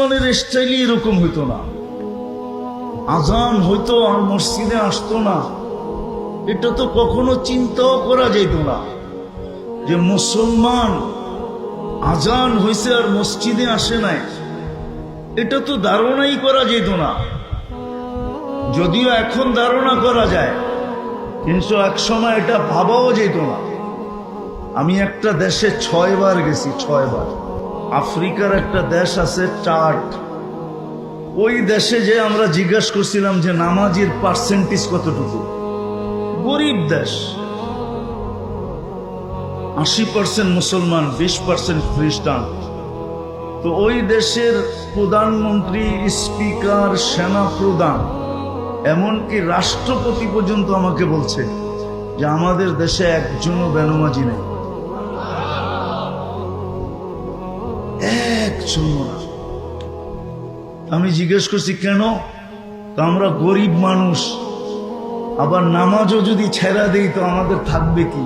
মুসলমানের স্টাইলই এরকম হইতো না। আজান হইতো আর মসজিদে আসতো না, এটা তো কখনো চিন্তাও করা যেত না যে মুসলমান আজান হইছে আর মসজিদে আসে নাই। এটা তো ধারণাই করা যেত না, যদিও এখন ধারণা করা যায়, কিন্তু এক সময় এটা ভাবাও যেত না। আমি একটা দেশে 6 বার গেছি, 6 বার। আফ্রিকার একটা দেশ আছে চার্ট, ওই দেশে যে আমরা জিজ্ঞাসা করছিলাম যে নামাজের পার্সেন্টেজ কতটুকু। গরিব দেশ, 80% মুসলমান, 20% খ্রিস্টান। তো ওই দেশের প্রধানমন্ত্রী, স্পিকার, সেনা প্রধান, এমনকি রাষ্ট্রপতি পর্যন্ত আমাকে বলছে যে আমাদের দেশে একজনও বেনামাজি নেই, একজনও না। আমি জিজ্ঞেস করছি কেন? তো আমরা গরিব মানুষ, আবার নামাজও যদি ছেড়া দেই তো আমাদের থাকবে কি?